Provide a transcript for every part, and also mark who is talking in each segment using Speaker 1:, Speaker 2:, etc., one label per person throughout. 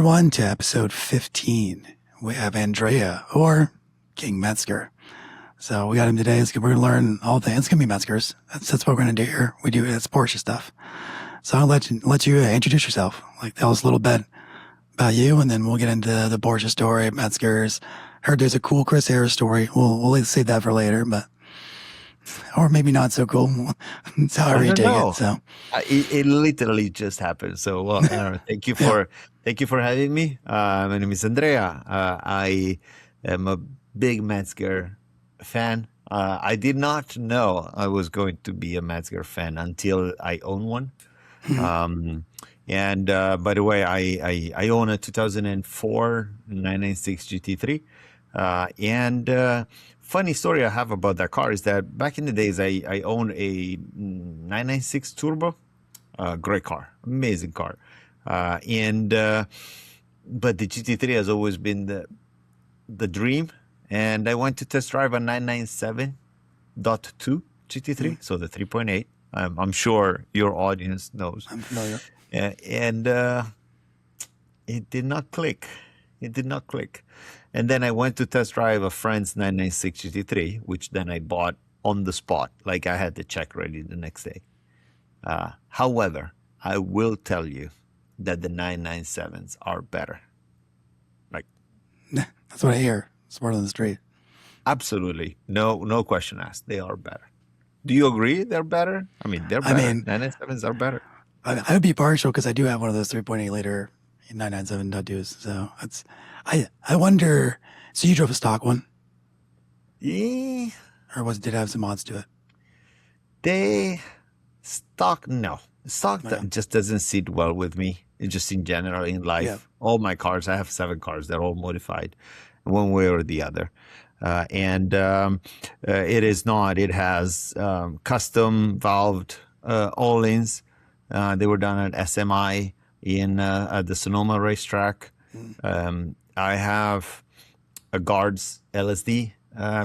Speaker 1: 1 to episode 15. We have Andrea, or King Mezger. So we got him today. We're going to learn all things. It's going to be Mezgers. That's what we're going to do here. It's Porsche stuff. So I'll let you introduce yourself. Like, tell us a little bit about you, and then we'll get into the Porsche story, Mezgers. Heard there's a cool Chris Harris story. We'll save that for later, or maybe not so cool. It's however you take it. So
Speaker 2: it literally just happened. So thank you for having me. My name is Andrea. I am a big Mezger fan. I did not know I was going to be a Mezger fan until I own one. And by the way, I own a 2004 996 GT3. And funny story I have about that car is that back in the days, I owned a 996 Turbo, great car, amazing car. But the GT3 has always been the dream. And I went to test drive a 997.2 GT3, so the 3.8. I'm sure your audience knows.
Speaker 1: I'm familiar.
Speaker 2: And it did not click. It did not click. And then I went to test drive a friend's 996 GT3, which then I bought on the spot. Like, I had the check ready the next day. However, I will tell you that the 997s are better. Like,
Speaker 1: that's what I hear. It's word on the street.
Speaker 2: Absolutely. No question asked. They are better. Do you agree they're better? I mean, they're better. 997s are better.
Speaker 1: I would be partial because I do have one of those 3.8 liter 997.2s. So I wonder. So you drove a stock one?
Speaker 2: Yeah.
Speaker 1: Or did it have some mods to
Speaker 2: it? No. Stock just doesn't sit well with me. It just in general in life. Yeah. All my cars, I have 7 cars. They're all modified one way or the other. It is not. It has custom valved all-ins. They were done at SMI at the Sonoma racetrack. I have a Guards LSD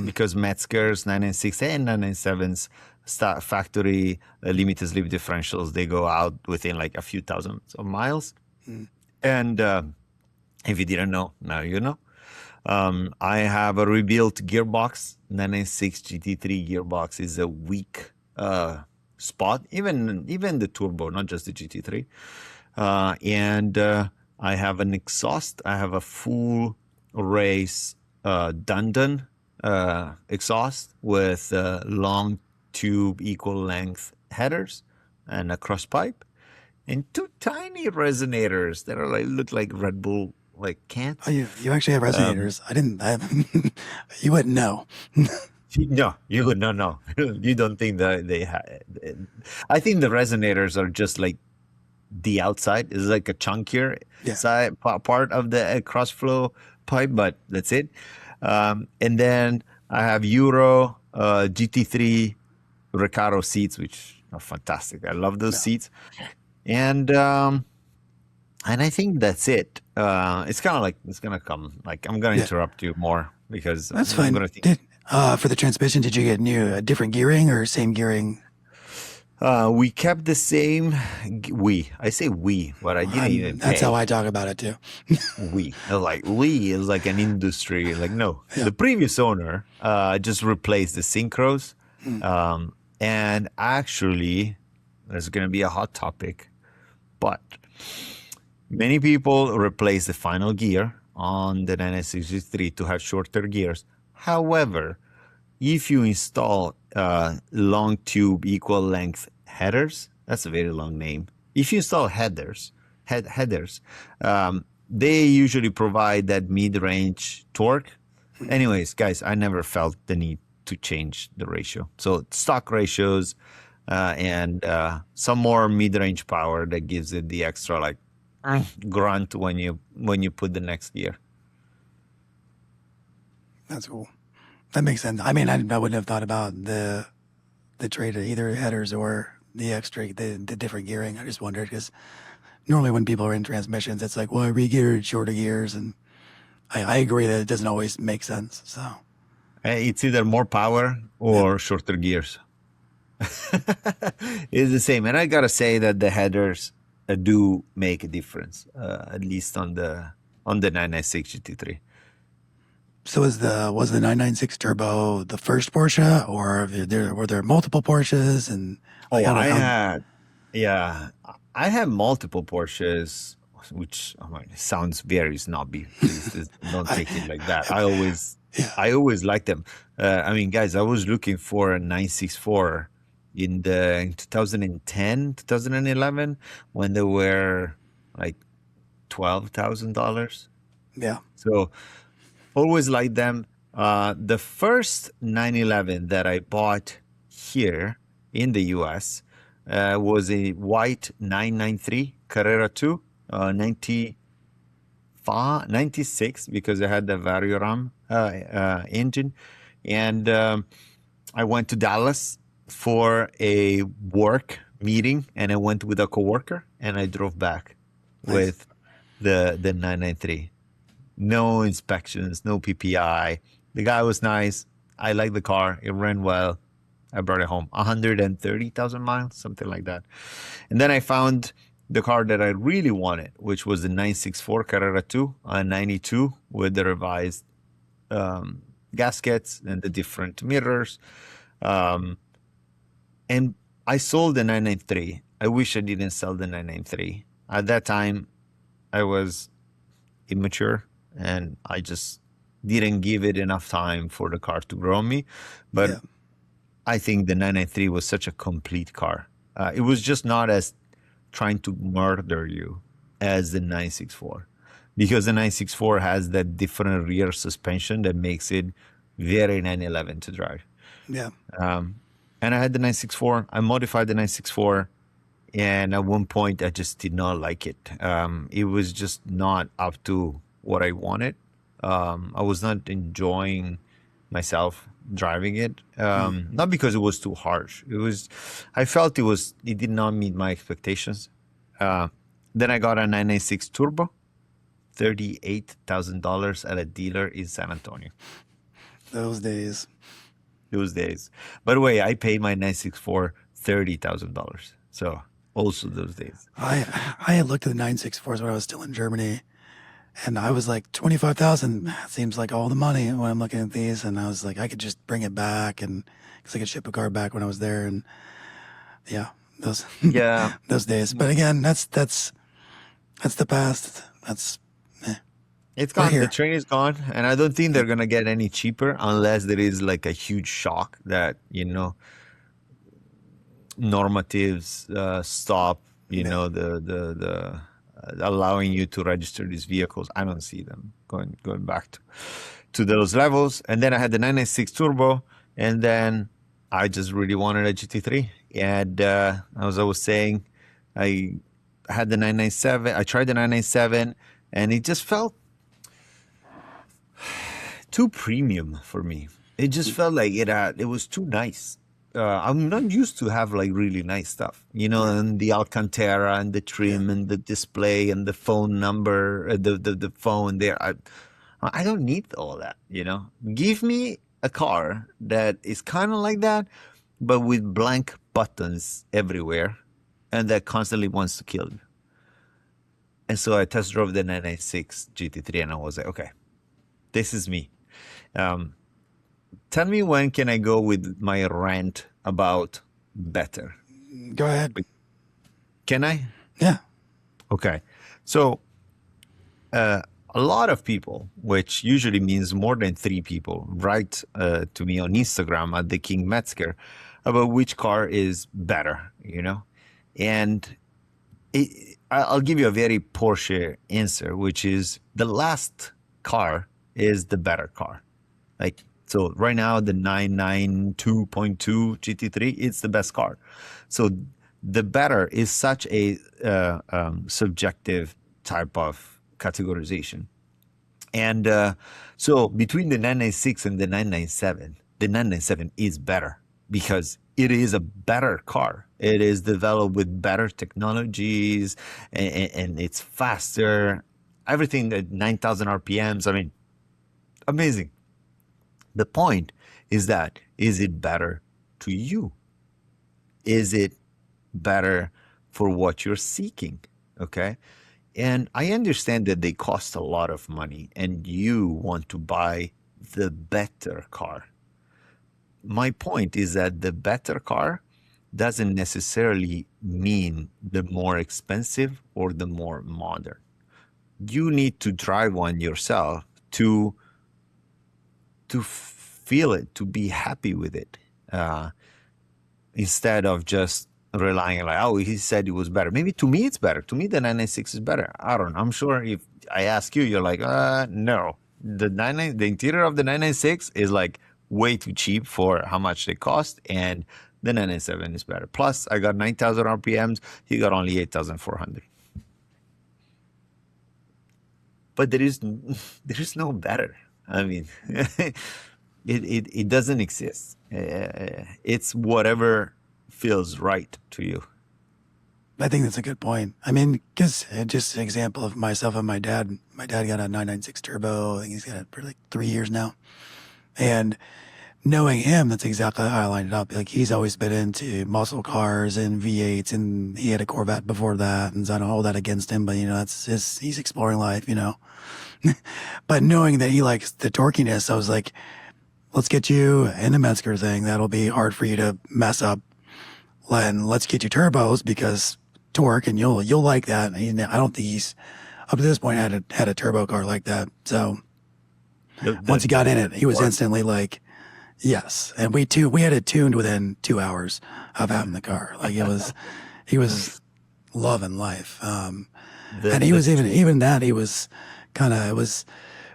Speaker 2: because Mezger's 996 and 997s factory limited slip differentials, they go out within like a few thousand of miles. And if you didn't know, now you know. I have a rebuilt gearbox. 996 GT3 gearbox is a weak spot, even the turbo, not just the GT3. I have an exhaust. I have a full race Dundon exhaust with long tube equal length headers and a cross pipe and 2 tiny resonators that are look like Red Bull cans.
Speaker 1: Oh, you actually have resonators. You wouldn't know.
Speaker 2: No, you would not know. You don't think that they have. I think the resonators are just like the outside. It's like a chunkier side part of the cross flow pipe, but that's it. And then I have Euro GT3 Recaro seats, which are fantastic. I love those seats. And I think that's it. It's kind of it's gonna come. I'm gonna interrupt you more because
Speaker 1: that's fine. For the transmission, did you get different gearing or same gearing?
Speaker 2: We kept the same. I say we, but I didn't even.
Speaker 1: That's how I talk about it too.
Speaker 2: We is like an industry. No, the previous owner just replaced the synchros, and actually, there's gonna be a hot topic, but many people replace the final gear on the 963 to have shorter gears. However, if you install long tube equal length headers, that's a very long name. If you install headers, they usually provide that mid-range torque. Anyways, guys, I never felt the need to change the ratio. So stock ratios and some more mid-range power that gives it the extra grunt when you put the next gear.
Speaker 1: That's cool. That makes sense. I mean, I wouldn't have thought about the trade of either headers or the extra, the different gearing. I just wondered because normally when people are in transmissions, it's like, well, I re-geared shorter gears, and I agree that it doesn't always make sense. So
Speaker 2: it's either more power or shorter gears. It's the same. And I gotta say that the headers do make a difference, at least on the 996 GT3.
Speaker 1: So was the 996 Turbo the first Porsche, or were there multiple Porsches? And like
Speaker 2: Oh,
Speaker 1: how
Speaker 2: I had multiple Porsches, which it sounds very snobby. Please don't
Speaker 1: I,
Speaker 2: take it like that.
Speaker 1: yeah,
Speaker 2: I always liked them. I mean, guys, I was looking for a 964 in 2010, 2011, when they were like $12,000.
Speaker 1: yeah,
Speaker 2: So always liked them. The first 911 that I bought here in the US was a white 993 Carrera 2, 96, because I had the Varioram engine. And I went to Dallas for a work meeting, and I went with a coworker, and I drove back
Speaker 1: nice.
Speaker 2: with the 993. No inspections, no PPI. The guy was nice. I liked the car. It ran well. I brought it home. 130,000 miles, something like that. And then I found the car that I really wanted, which was the 964 Carrera 2, 92, with the revised gaskets and the different mirrors. And I sold the 993. I wish I didn't sell the 993. At that time, I was immature, and I just didn't give it enough time for the car to grow on me. But
Speaker 1: Yeah.
Speaker 2: I think the 993 was such a complete car. It was just not as trying to murder you as the 964, because the 964 has that different rear suspension that makes it very 911 to drive.
Speaker 1: Yeah.
Speaker 2: And I had the 964. I modified the 964. And at one point, I just did not like it. It was just not up to what I wanted. I was not enjoying myself driving it. Not because it was too harsh. I felt it did not meet my expectations. Then I got a 996 Turbo, $38,000 at a dealer in San Antonio.
Speaker 1: Those days.
Speaker 2: By the way, I paid my 964 $30,000. So also those days.
Speaker 1: I had looked at the 964s when I was still in Germany, and I was like 25,000 seems like all the money when I'm looking at these, and I was like, I could just bring it back, and because I could ship a car back when I was there, and yeah, those
Speaker 2: Yeah.
Speaker 1: those days. But again, that's the past.
Speaker 2: It's
Speaker 1: We're
Speaker 2: gone.
Speaker 1: here.
Speaker 2: The train is gone, and I don't think they're gonna get any cheaper unless there is like a huge shock that normatives stop. The allowing you to register these vehicles. I don't see them going back to those levels. And then I had the 996 Turbo, and then I just really wanted a GT3. And as I was saying, I had the 997. I tried the 997, and it just felt too premium for me. It just felt like it was too nice. I'm not used to have like really nice stuff, and the Alcantara and the trim and the display and the phone number, the phone there. I don't need all that, Give me a car that is kind of like that, but with blank buttons everywhere, and that constantly wants to kill you. And so I test drove the 996 GT3, and I was like, okay, this is me. Tell me, when can I go with my rant about better?
Speaker 1: Go ahead.
Speaker 2: Can I?
Speaker 1: Yeah.
Speaker 2: Okay. So a lot of people, which usually means more than 3 people, write to me on Instagram at the King Mezger about which car is better, And I'll give you a very Porsche answer, which is the last car is the better car. So right now, the 992.2 GT3, it's the best car. So the better is such a subjective type of categorization. And so between the 996 and the 997 is better because it is a better car. It is developed with better technologies, and it's faster. Everything at 9,000 RPMs. I mean, amazing. The point is it better to you? Is it better for what you're seeking? Okay. And I understand that they cost a lot of money and you want to buy the better car. My point is that the better car doesn't necessarily mean the more expensive or the more modern. You need to drive one yourself to feel it, to be happy with it, instead of just relying on like, oh, he said it was better. Maybe to me it's better. To me, the 996 is better. I don't know. I'm sure if I ask you, you're like, no. The interior of the 996 is like way too cheap for how much they cost, and the 997 is better. Plus, I got 9,000 RPMs. He got only 8,400. But there is no better. I mean, it doesn't exist. It's whatever feels right to you.
Speaker 1: I think that's a good point. I mean, because just an example of myself and my dad. My dad got a 996 turbo. I think he's got it for like 3 years now. And knowing him, that's exactly how I lined it up. Like he's always been into muscle cars and V8s, and he had a Corvette before that. And so I don't hold that against him, but that's he's exploring life. But knowing that he likes the torquiness, I was like, let's get you in a Mezger thing. That'll be hard for you to mess up. And let's get you turbos because torque, and you'll like that. And I don't think he's up to this point had a turbo car like that. So once he got in it, he was instantly like, yes. And we had it tuned within 2 hours of having the car. Like he was loving life. And he was even that he was kind of, it was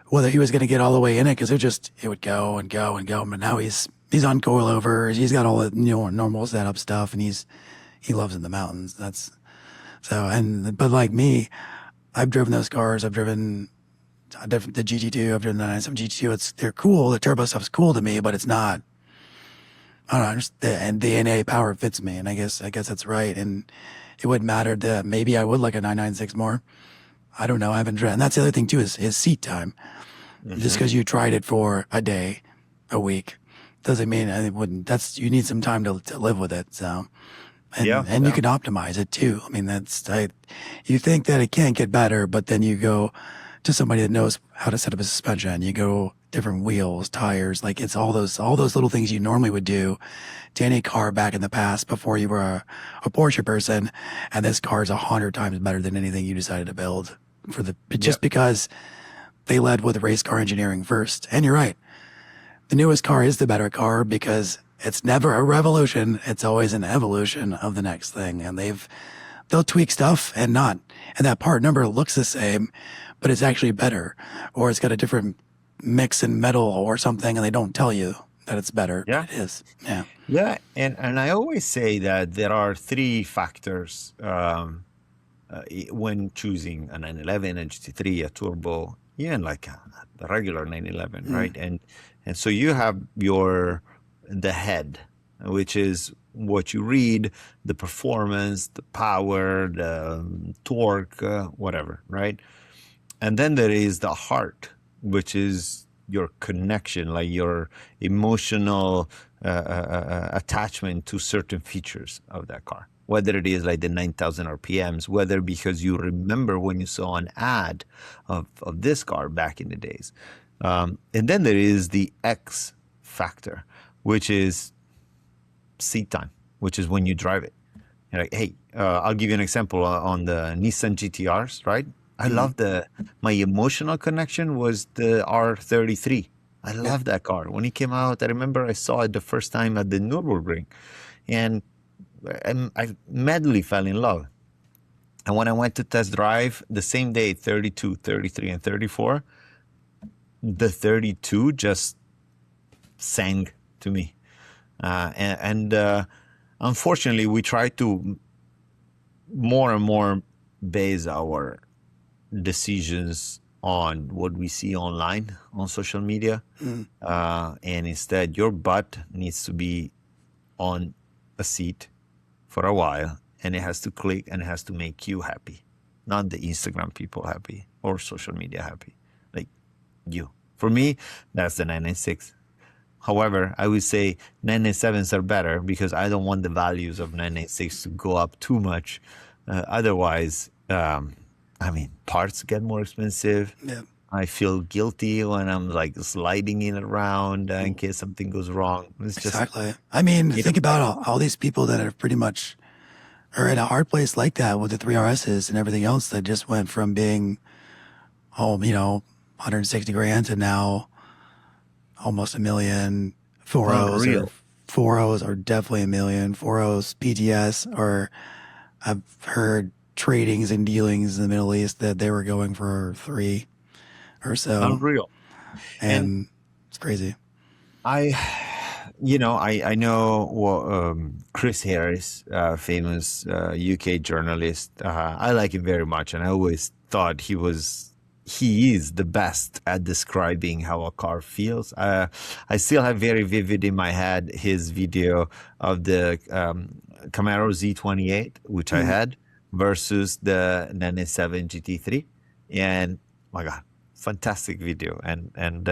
Speaker 1: whether he was going to get all the way in it, because it would go and go and go. But now he's on coilovers. He's got all the normal setup stuff, and he loves in the mountains. That's so. But like me, I've driven those cars. I've driven the GT2. I've driven the 997 GT2. They're cool. The turbo stuff's cool to me, but it's not. I don't know. And the NA power fits me, and I guess that's right. And it wouldn't matter that maybe I would like a 996 more. I don't know. I haven't driven. And that's the other thing too, is seat time. Mm-hmm. Just because you tried it for a day, a week, doesn't mean it wouldn't. You need some time to live with it. So, and you can optimize it too. I mean, you think that it can't get better, but then you go to somebody that knows how to set up a suspension. You go different wheels, tires, like it's all those little things you normally would do to any car back in the past before you were a Porsche person. And this car is 100 times better than anything you decided to build because they led with race car engineering first. And you're right. The newest car is the better car because it's never a revolution. It's always an evolution of the next thing. And they'll tweak stuff and that part number looks the same, but it's actually better, or it's got a different mix in metal or something, and they don't tell you that it's better.
Speaker 2: Yeah,
Speaker 1: it is. Yeah.
Speaker 2: Yeah. And I always say that there are 3 factors, when choosing a 911, a GT3, a turbo, even like a regular 911, right? And so you have the head, which is what you read, the performance, the power, the torque, whatever, right? And then there is the heart, which is your connection, like your emotional attachment to certain features of that car. Whether it is like the 9,000 RPMs, whether because you remember when you saw an ad of this car back in the days. And then there is the X factor, which is seat time, which is when you drive it. You're like, hey, I'll give you an example on the Nissan GTRs, right? I love my emotional connection was the R33. I love that car. When it came out, I remember I saw it the first time at the Nürburgring, and I madly fell in love. And when I went to test drive the same day, 32, 33, and 34, the 32 just sang to me. Unfortunately, we try to more and more base our decisions on what we see online on social media. And instead, your butt needs to be on a seat for a while, and it has to click and it has to make you happy, not the Instagram people happy or social media happy, like you. For me, that's the 996. However, I would say 997s are better because I don't want the values of 996 to go up too much. Otherwise, I mean, parts get more expensive.
Speaker 1: Yeah.
Speaker 2: I feel guilty when I'm like sliding in around in case something goes wrong. It's just,
Speaker 1: Exactly. I mean,
Speaker 2: you know,
Speaker 1: think about all these people that are pretty much are in a hard place like that with the 3RSs and everything else that just went from being, 160 grand to now almost a million.
Speaker 2: unreal.
Speaker 1: 4Os are definitely a million. 4Os PTS, or I've heard tradings and dealings in the Middle East that they were going for 3 or so.
Speaker 2: Unreal. And
Speaker 1: And it's crazy.
Speaker 2: I, I know Chris Harris, famous UK journalist. I like him very much, and I always thought he is the best at describing how a car feels. I still have very vivid in my head his video of the Camaro Z28, which I had, versus the 997 GT3, and my God, fantastic video. And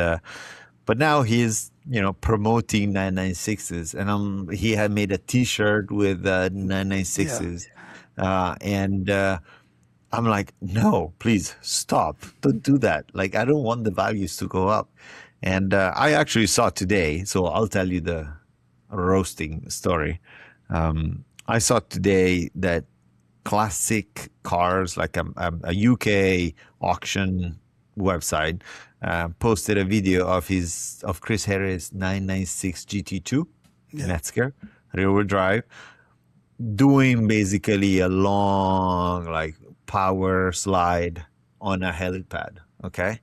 Speaker 2: but now he's promoting 996s, and he had made a T-shirt with 996s, and I'm like, no, please stop, don't do that. Like, I don't want the values to go up. And I actually saw today, so I'll tell you the roasting story. I saw today that classic cars, like a UK auction website, posted a video of Chris Harris 996 GT2 Mezger rear-wheel drive, doing basically a long like power slide on a helipad. Okay.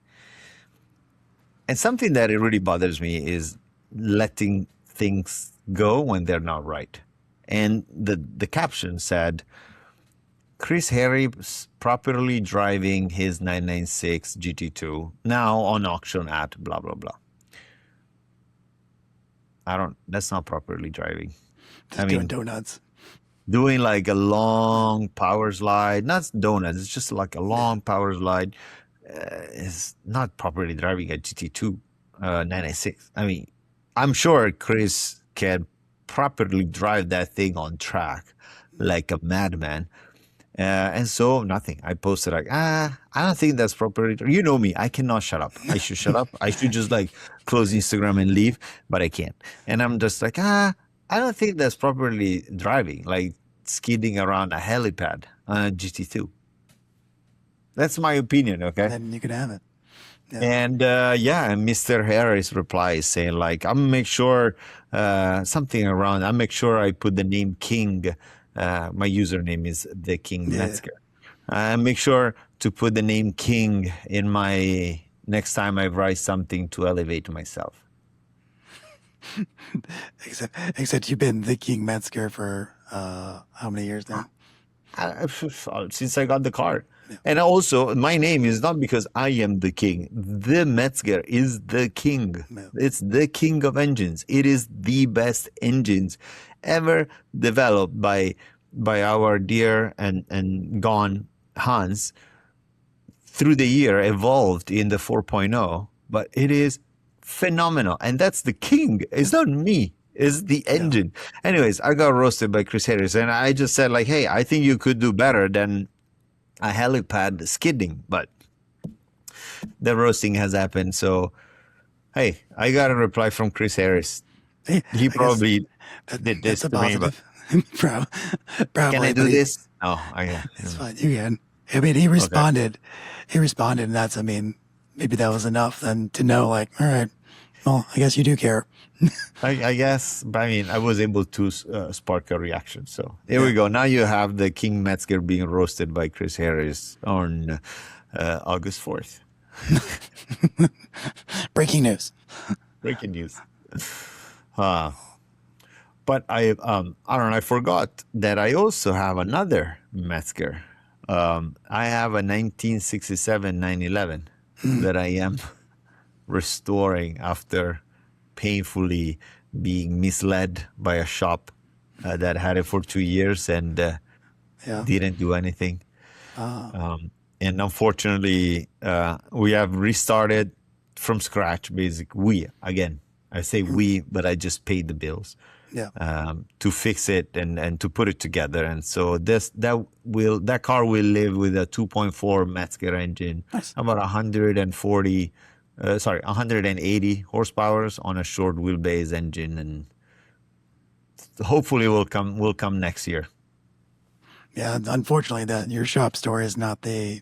Speaker 2: And something that it really bothers me is letting things go when they're not right. And the caption said, Chris Harris properly driving his 996 GT2 now on auction at blah blah blah. That's not properly driving.
Speaker 1: Just doing donuts.
Speaker 2: Doing like a long power slide, not donuts, it's just like a long power slide, is not properly driving a GT2 996. I mean, I'm sure Chris can properly drive that thing on track like a madman. And so nothing. I posted like, I don't think that's properly. You know me, I cannot shut up. I should shut up. I should just like close Instagram and leave, but I can't. And I'm just like, I don't think that's properly driving, like skidding around a helipad on a GT2. That's my opinion, okay?
Speaker 1: Then you could have it. Yeah.
Speaker 2: And and Mr. Harris replies saying like, I'll make sure something around. I'll make sure I put the name King. My username is the King Mezger. Make sure to put the name King in my next time I write something to elevate myself.
Speaker 1: Except you've been the King Mezger for how many years now?
Speaker 2: Since I got the car. Yeah. And also, my name is not because I am the king. The Mezger is the king. Yeah. It's the king of engines. It is the best engines ever developed by our dear and gone Hans. Through the year, evolved in the 4.0, but it is phenomenal. And that's the king. It's not me. It's the engine. Yeah. Anyways, I got roasted by Chris Harris, and I just said like, hey, I think you could do better than a helipad skidding, but the roasting has happened. So, hey, I got a reply from Chris Harris.
Speaker 1: Hey,
Speaker 2: he probably did this to me, but
Speaker 1: probably,
Speaker 2: can I do this? Oh,
Speaker 1: it's fine. You can. I mean, he responded. Okay. He responded, and that's, I mean, maybe that was enough then to know, like, all right, well, I guess you do care.
Speaker 2: I guess, but I mean, I was able to spark a reaction. So here we go. Now you have the King Mezger being roasted by Chris Harris on August 4th.
Speaker 1: Breaking news.
Speaker 2: Breaking news. But I don't know, I forgot that I also have another Mezger. I have a 1967 911 that I am restoring after painfully being misled by a shop that had it for 2 years and didn't do anything. And unfortunately, we have restarted from scratch, basically. I say we, but I just paid the bills.
Speaker 1: Yeah.
Speaker 2: to fix it and to put it together. And so that car will live with a 2.4 Mezger engine,
Speaker 1: Nice.
Speaker 2: about 180 horsepower on a short wheelbase engine, and hopefully will come next year.
Speaker 1: Yeah, unfortunately, that your shop story is you're not the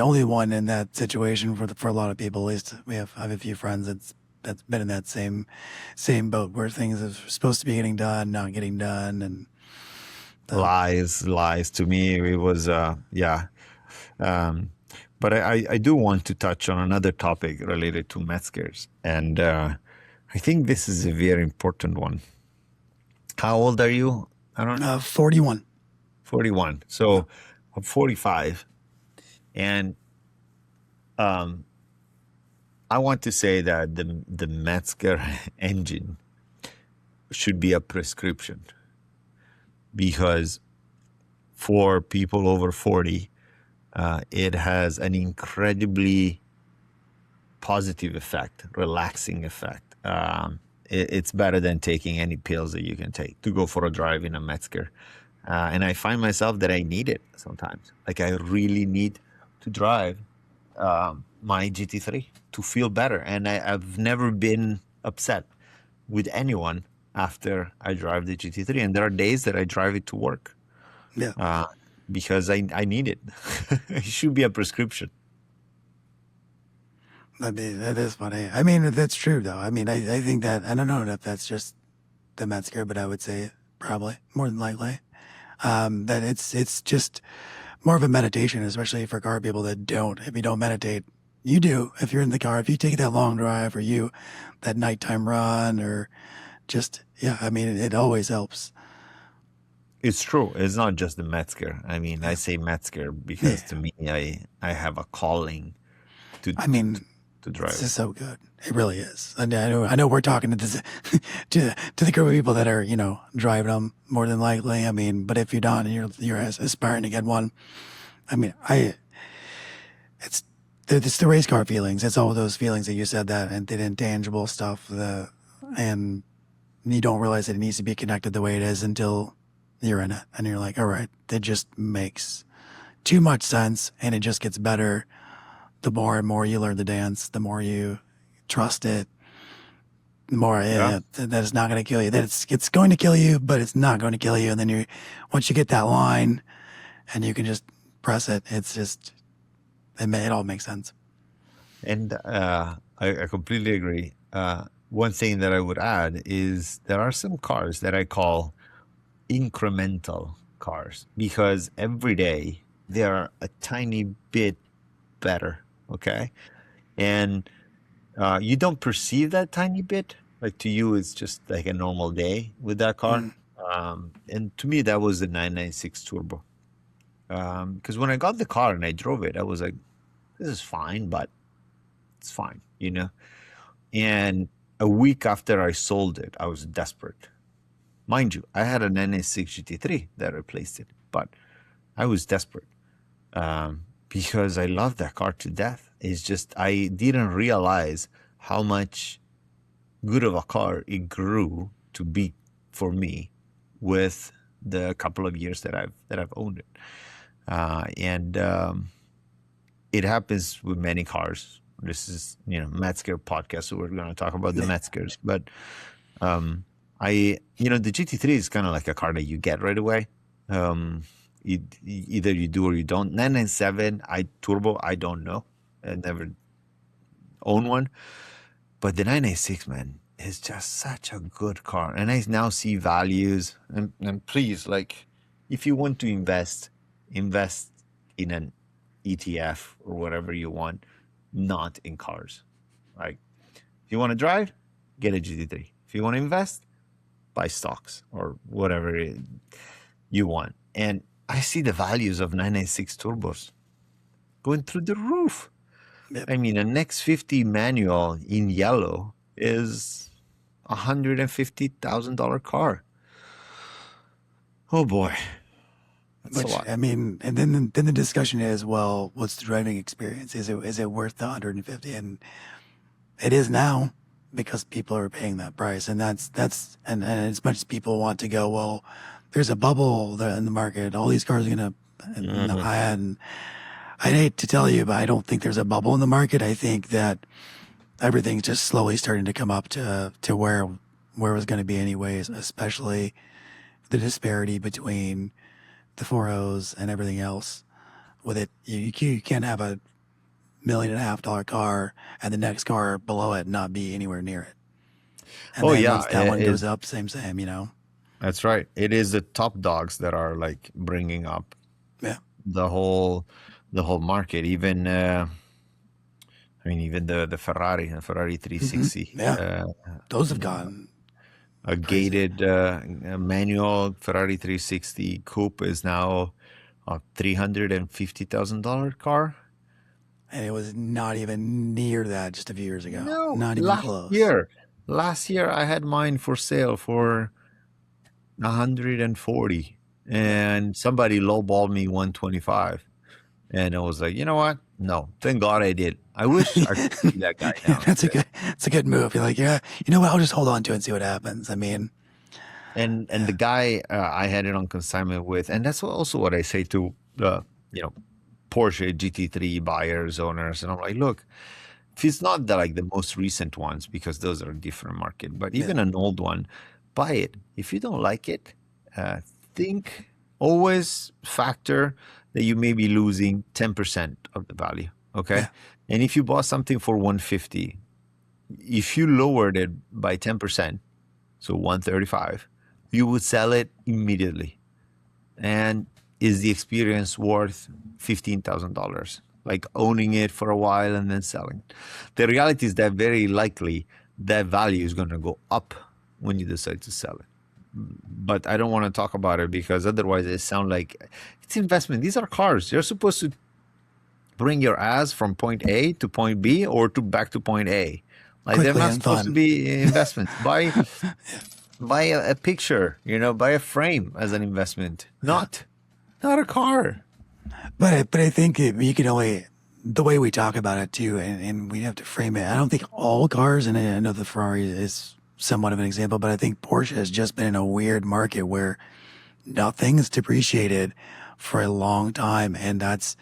Speaker 1: only one in that situation for a lot of people. At least I have a few friends that's been in that same boat where things are supposed to be getting done, not getting done, and
Speaker 2: Lies to me. It was yeah. But I do want to touch on another topic related to Metzgers, and I think this is a very important one. How old are you? I don't know.
Speaker 1: 41.
Speaker 2: 41. So I'm 45, and I want to say that the Metzger engine should be a prescription, because for people over 40, it has an incredibly positive effect, relaxing effect. It's better than taking any pills that you can take to go for a drive in a Metzger. And I find myself that I need it sometimes. Like, I really need to drive my GT3 to feel better. And I've never been upset with anyone after I drive the GT3. And there are days that I drive it to work.
Speaker 1: Yeah.
Speaker 2: Because I need it. It should be a prescription.
Speaker 1: That is funny. I mean, that's true though. I mean, I think that, I don't know if that's just the Metzger, but I would say probably more than likely, that it's just more of a meditation, especially for car people that don't. If you don't meditate, you do. If you're in the car, if you take that long drive or that nighttime run or just, yeah, I mean, it always helps.
Speaker 2: It's true. It's not just the Metzger. I mean, I say Metzger because to me, I have a calling to
Speaker 1: I mean,
Speaker 2: to drive
Speaker 1: it's
Speaker 2: it.
Speaker 1: just so good. It really is. And I know we're talking to this, to the group of people that are, driving them more than likely. I mean, but if you're not and you're aspiring to get one, I mean, it's the race car feelings. It's all those feelings that you said, that and the intangible stuff, and you don't realize that it needs to be connected the way it is until you're in it. And you're like, all right, it just makes too much sense. And it just gets better. The more and more you learn the dance, the more you trust it, the more
Speaker 2: Yeah.
Speaker 1: that it's not going to kill you. That it's going to kill you, but it's not going to kill you. And then once you get that line and you can just press it, it all makes sense.
Speaker 2: And I completely agree. One thing that I would add is there are some cars that I call incremental cars, because every day they are a tiny bit better. Okay. And you don't perceive that tiny bit. Like, to you, it's just like a normal day with that car. And to me, that was the 996 Turbo. Because when I got the car and I drove it, I was like, this is fine, but it's fine, And a week after I sold it, I was desperate. Mind you, I had a 996 GT3 that replaced it, but I was desperate because I loved that car to death. It's just I didn't realize how much good of a car it grew to be for me with the couple of years that I've owned it. And it happens with many cars. This is, Metzger podcast, so we're going to talk about the Metzgers. But the GT3 is kind of like a car that you get right away. Either you do or you don't. 997 Turbo, I don't know. I never own one. But the 996, man, is just such a good car. And I now see values. And please, like, if you want to invest in an ETF or whatever you want, not in cars. Like, if you want to drive, get a GT3. If you want to invest, buy stocks or whatever you want. And I see the values of 996 turbos going through the roof.
Speaker 1: Yep.
Speaker 2: I mean, an X50 manual in yellow is $150,000 car. Oh boy. That's a lot.
Speaker 1: I mean, and then the discussion is, well, what's the driving experience? Is it worth the 150? And it is now, because people are paying that price. And and as much as people want to go, well, there's a bubble in the market. All these cars are going to, and I'd hate to tell you, but I don't think there's a bubble in the market. I think that everything's just slowly starting to come up to where it was going to be anyways, especially the disparity between the 4.0s and everything else. With it, you can't have $1.5 million car and the next car below it not be anywhere near it. And
Speaker 2: Oh
Speaker 1: then
Speaker 2: yeah,
Speaker 1: once that one goes up, same, you know.
Speaker 2: that's right. It is the top dogs that are like bringing up
Speaker 1: Yeah.
Speaker 2: the whole market. Even even the Ferrari 360.
Speaker 1: Yeah. Those have gone
Speaker 2: A
Speaker 1: crazy.
Speaker 2: gated manual Ferrari 360 coupe is now a $350,000 car.
Speaker 1: And it was not even near that just a few years ago.
Speaker 2: No,
Speaker 1: Not even close.
Speaker 2: last year I had mine for sale for 140, and somebody lowballed me 125, and I was like, you know what? No, thank God I did. I wish I could see that guy now.
Speaker 1: That's a good move. You're like, yeah, you know what? I'll just hold on to it and see what happens. I mean,
Speaker 2: And the guy I had it on consignment with, and that's also what I say to Porsche GT3 buyers, owners, and I'm like, look, if it's not like the most recent ones, because those are a different market, but even an old one, buy it. If you don't like it, think, always factor that you may be losing 10% of the value. Okay.
Speaker 1: Yeah.
Speaker 2: And if you bought something for 150, if you lowered it by 10%, so 135, you would sell it immediately. And is the experience worth $15,000? Like owning it for a while and then selling. The reality is that very likely that value is going to go up when you decide to sell it. But I don't want to talk about it because otherwise it sounds like it's investment. These are cars. You're supposed to bring your ass from point A to point B or back to point A. Like
Speaker 1: quickly
Speaker 2: they're not
Speaker 1: and
Speaker 2: supposed to
Speaker 1: fun.
Speaker 2: be investments. Buy a picture, buy a frame as an investment, not a car.
Speaker 1: But I think you can only, the way we talk about it too, and we have to frame it. I don't think all cars, and I know the Ferrari is somewhat of an example, but I think Porsche has just been in a weird market where nothing is depreciated for a long time, and that's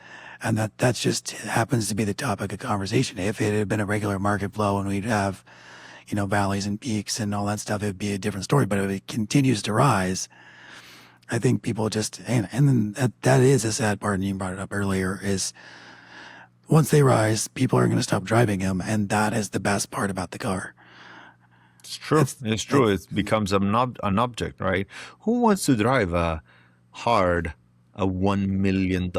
Speaker 1: just happens to be the topic of conversation. If it had been a regular market flow and we'd have, valleys and peaks and all that stuff, it'd be a different story. But if it continues to rise, I think people just, and then that is a sad part, and you brought it up earlier, is once they rise, people are going to stop driving them, and that is the best part about the car.
Speaker 2: It's true. It's true. It becomes an object, right? Who wants to drive a $1 million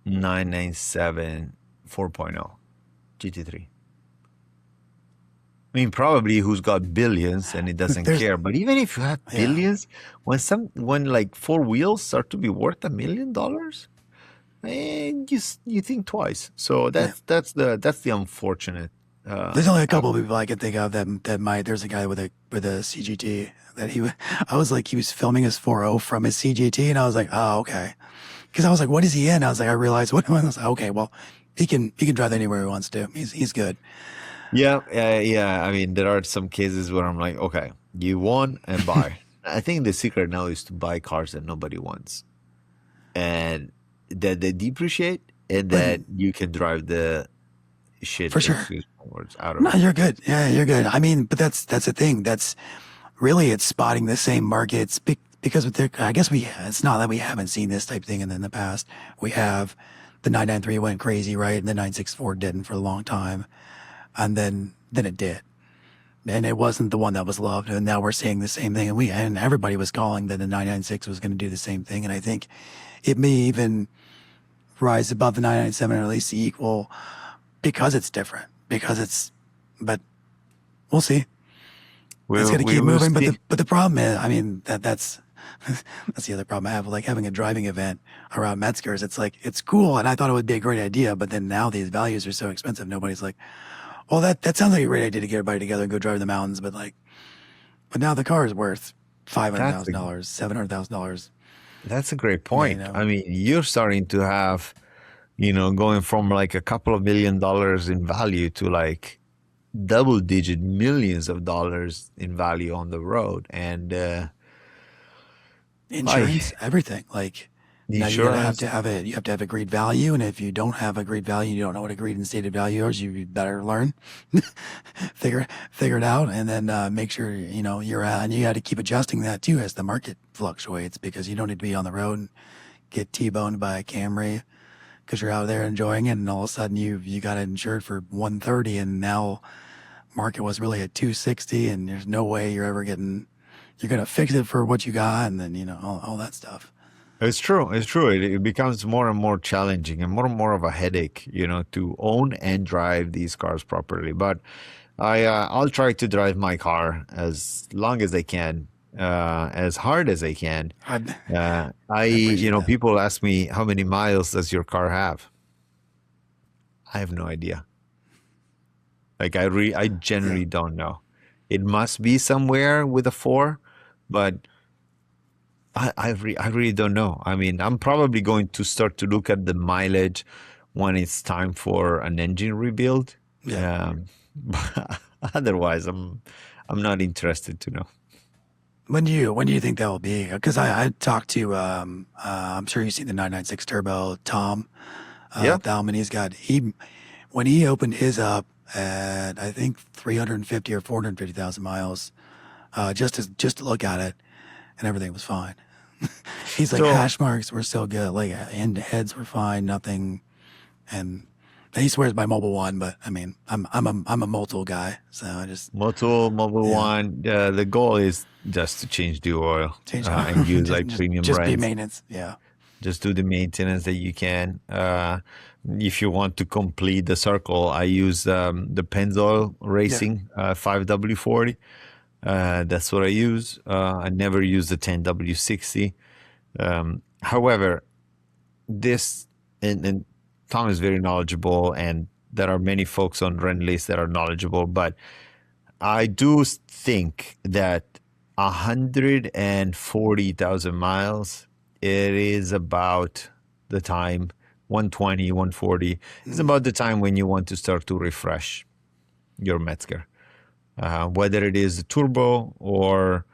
Speaker 2: 997 4.0 GT3? I mean, probably who's got billions and it doesn't care. But even if you have billions, when like four wheels start to be worth $1 million, and you think twice. So that's the unfortunate.
Speaker 1: There's only a couple of people I can think of that might. There's a guy with a CGT that I was like, he was filming his 4.0 from his CGT, and I was like, oh, okay. Because I was like, what is he in? I was like, I realized what I was like, okay, well, he can drive anywhere he wants to. He's good.
Speaker 2: Yeah. I mean, there are some cases where I'm like, okay, you won and buy. I think the secret now is to buy cars that nobody wants, and that they depreciate, and that you can drive the shit
Speaker 1: for sure
Speaker 2: out of
Speaker 1: no,
Speaker 2: it.
Speaker 1: you're good. Yeah, you're good. I mean, but that's the thing. That's really, it's spotting the same markets because I guess it's not that we haven't seen this type thing in the past. We have the 993 went crazy, right? And the 964 didn't for a long time. And then it did. And it wasn't the one that was loved. And now we're seeing the same thing. And everybody was calling that the 996 was going to do the same thing. And I think it may even rise above the 997 or at least equal because it's different. But we'll see. It's going to keep moving. But the problem is, I mean, that's the other problem I have, like having a driving event around Mezgers. It's like, it's cool. And I thought it would be a great idea. But then now these values are so expensive. Nobody's like, well, that sounds like a great idea to get everybody together and go drive the mountains. But now the car is worth $500,000, $700,000.
Speaker 2: That's a great point. I mean, you're starting to have, going from like a couple of $1 million in value to like double-digit millions of dollars in value on the road, and
Speaker 1: Insurance,
Speaker 2: I
Speaker 1: everything. Like
Speaker 2: the
Speaker 1: now you gotta have to
Speaker 2: insurance.
Speaker 1: have it. You have to have agreed value, and if you don't have agreed value, you don't know what agreed and stated value is. You better learn, figure it out, and then make sure you know you're and you got to keep adjusting that too as the market fluctuates because you don't need to be on the road and get T-boned by a Camry because you're out there enjoying it, and all of a sudden you got it insured for 130, and now market was really at 260, and there's no way you're ever getting. You're gonna fix it for what you got, and then you know all that stuff.
Speaker 2: It's true. It's true. It becomes more and more challenging and more of a headache, to own and drive these cars properly. But I'll try to drive my car as long as I can, as hard as I can.
Speaker 1: I, I
Speaker 2: You
Speaker 1: appreciate
Speaker 2: know,
Speaker 1: that.
Speaker 2: people ask me, how many miles does your car have? I have no idea. Like I
Speaker 1: Yeah,
Speaker 2: generally don't know. It must be somewhere with a four, but I really don't know. I mean, I'm probably going to start to look at the mileage when it's time for an engine rebuild.
Speaker 1: yeah.
Speaker 2: Um, but otherwise, I'm not interested to know.
Speaker 1: When do you think that will be? Because I talked to I'm sure you've seen the 996 Turbo Tom
Speaker 2: Yeah.
Speaker 1: Bauman. He when he opened his up at I think 350 or 450,000 miles, just to look at it, and everything was fine. He's like
Speaker 2: So
Speaker 1: hash marks were so good, like end heads were fine, nothing, and he swears by Mobile One, but I mean I'm a multiple guy, so I just
Speaker 2: Mobile
Speaker 1: yeah
Speaker 2: One, the goal is just to change the oil
Speaker 1: change
Speaker 2: and use
Speaker 1: just
Speaker 2: like
Speaker 1: just
Speaker 2: premium
Speaker 1: just be
Speaker 2: brands.
Speaker 1: maintenance, yeah
Speaker 2: Just do the maintenance that you can. If you want to complete the circle, I use the Pennzoil
Speaker 1: yeah
Speaker 2: Racing 5W40. That's what I use. I never use the 10W60. However, this and Tom is very knowledgeable, and there are many folks on Rent that are knowledgeable, but I do think that 140,000 miles, it is about the time, 120, 140, is
Speaker 1: mm,
Speaker 2: about the time when you want to start to refresh your Metzger, whether it is the turbo or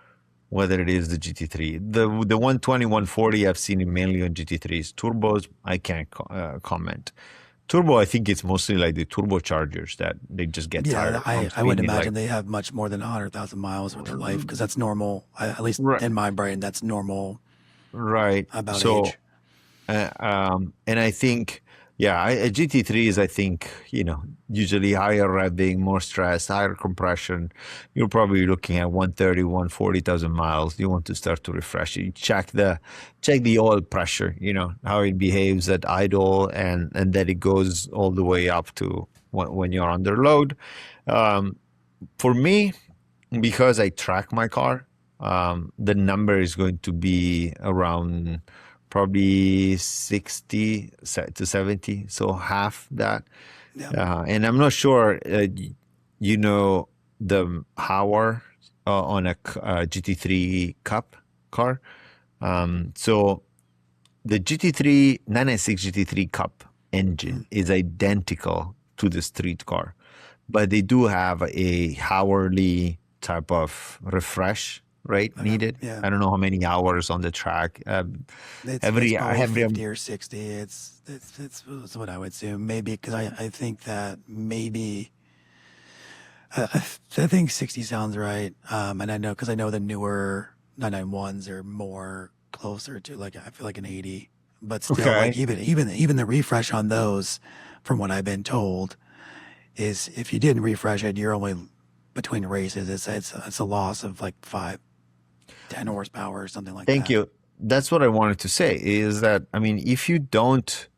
Speaker 2: whether it is the GT3. The 120, 140 I've seen it mainly on GT3s. Turbos, I can't comment. Turbo, I think it's mostly like the turbochargers that they just get
Speaker 1: yeah.
Speaker 2: tired from
Speaker 1: I wouldn't
Speaker 2: spinning like
Speaker 1: imagine they have much more than 100,000 miles with their life because that's normal. At least
Speaker 2: right,
Speaker 1: in my brain, that's normal
Speaker 2: right.
Speaker 1: about
Speaker 2: So
Speaker 1: age.
Speaker 2: and I think, yeah, a GT3 is, I think, usually higher revving, more stress, higher compression. You're probably looking at 130, 140,000 miles. You want to start to refresh it. Check the oil pressure, how it behaves at idle, and that it goes all the way up to when you're under load. Um, for me, because I track my car, the number is going to be around probably 60 to 70, so half that.
Speaker 1: Yeah.
Speaker 2: And I'm not sure, the power on a GT3 Cup car. So the GT3 996 GT3 Cup engine
Speaker 1: Mm,
Speaker 2: is identical to the street car, but they do have a hourly type of refresh rate
Speaker 1: okay.
Speaker 2: needed.
Speaker 1: Yeah.
Speaker 2: I don't know how many hours on the track.
Speaker 1: It's
Speaker 2: Every
Speaker 1: probably
Speaker 2: every
Speaker 1: 50 or 60. It's what I would assume. Maybe because I think that maybe I think 60 sounds right. And I know because I know the newer 991s are more closer to like I feel like an 80. But still, like
Speaker 2: Okay.
Speaker 1: even the refresh on those, from what I've been told, is if you didn't refresh it, you're only between races. It's a loss of like 5, 10 horsepower or something like
Speaker 2: Thank
Speaker 1: that.
Speaker 2: you. That's what I wanted to say. Is that, I mean, if you don't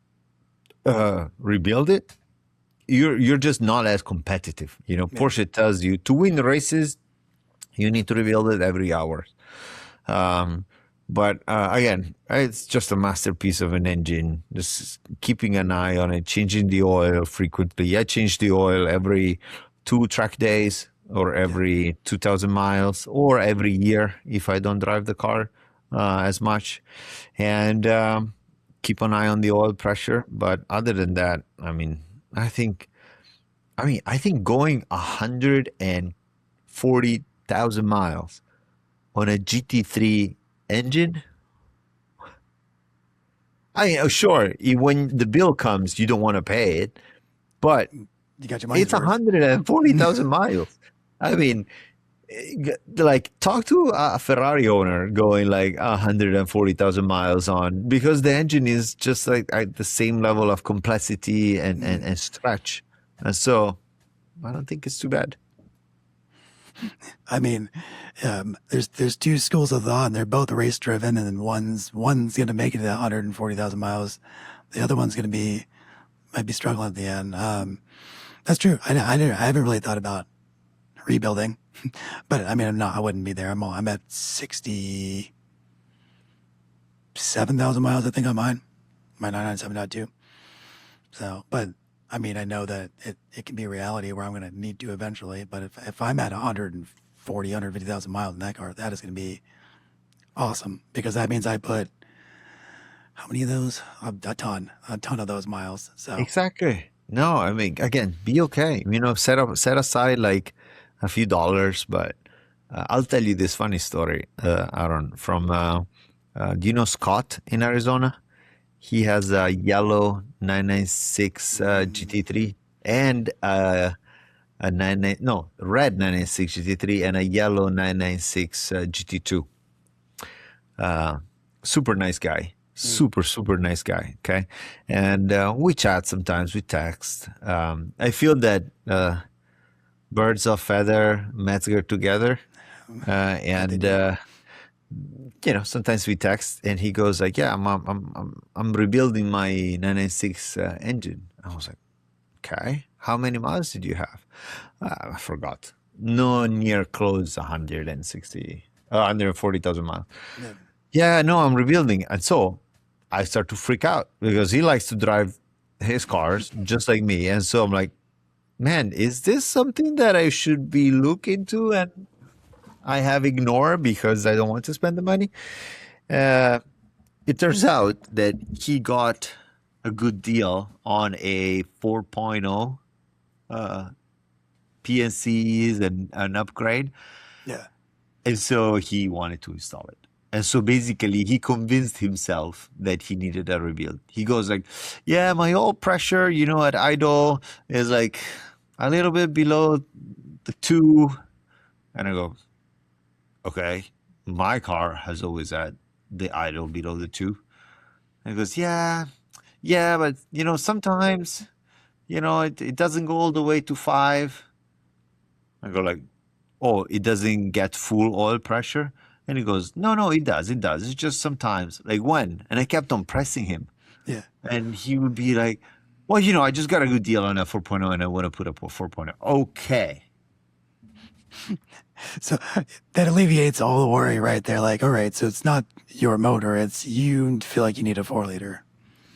Speaker 2: rebuild it, you're just not as competitive.
Speaker 1: Yeah.
Speaker 2: Porsche tells you to win races, you need to rebuild it every hour. Um, but again, it's just a masterpiece of an engine. Just keeping an eye on it, changing the oil frequently. I change the oil every 2 track days, or
Speaker 1: Yeah.
Speaker 2: every 2,000 miles, or every year if I don't drive the car as much, and keep an eye on the oil pressure. But other than that, I mean, I think I mean, I think going 140,000 miles on a GT3 engine. I mean, sure, when the bill comes, you don't want to pay it, but
Speaker 1: You got your money's
Speaker 2: it's
Speaker 1: worth.
Speaker 2: 140,000 miles. I mean, like talk to a Ferrari owner going like 140,000 miles on, because the engine is just like at the same level of complexity and stretch. And so I don't think it's too bad.
Speaker 1: I mean, there's two schools of thought, and they're both race driven, and then one's going to make it to 140,000 miles. The other one's going to might be struggling at the end. That's true. I haven't really thought about rebuilding, but I mean, I wouldn't be there. I'm at 67,000 miles, I think, on mine, my 997.2. So, but I mean, I know that it can be a reality where I'm going to need to eventually, but if I'm at 140, 150,000 miles in that car, that is going to be awesome, because that means I put how many of those? A ton of those miles. So,
Speaker 2: Exactly. No, I mean, again, be okay. Set aside like a few dollars. But I'll tell you this funny story, Aaron. From do you know Scott in Arizona? He has a yellow 996 GT3 and a 99 no red 996 GT3 and a yellow 996 GT2. Super nice guy. Super nice guy. Okay. And we chat sometimes, we text. I feel that birds of feather Metzger together. And sometimes we text, and he goes like, "Yeah, I'm rebuilding my 996 engine." I was like, "Okay, how many miles did you have?" I forgot. No, near close 140,000 miles.
Speaker 1: yeah.
Speaker 2: Yeah, no, I'm rebuilding. And so I start to freak out because he likes to drive his cars just like me. And so I'm like, man, is this something that I should be looking to and I have ignored because I don't want to spend the money? It turns out that he got a good deal on a 4.0 PNCs and an upgrade.
Speaker 1: Yeah.
Speaker 2: And so he wanted to install it. And so basically he convinced himself that he needed a rebuild. He goes like, yeah, my oil pressure, at idle is like a little bit below the 2. And I go, okay, my car has always had the idle below the 2. And he goes, yeah, but sometimes, it doesn't go all the way to 5. I go like, oh, it doesn't get full oil pressure? And he goes, no, it does. It's just sometimes. Like when? And I kept on pressing him.
Speaker 1: Yeah.
Speaker 2: And he would be like, well, I just got a good deal on a 4.0 and I want to put up a 4.0. Okay.
Speaker 1: So that alleviates all the worry right there. Like, all right, so it's not your motor, it's you feel like you need a 4 liter.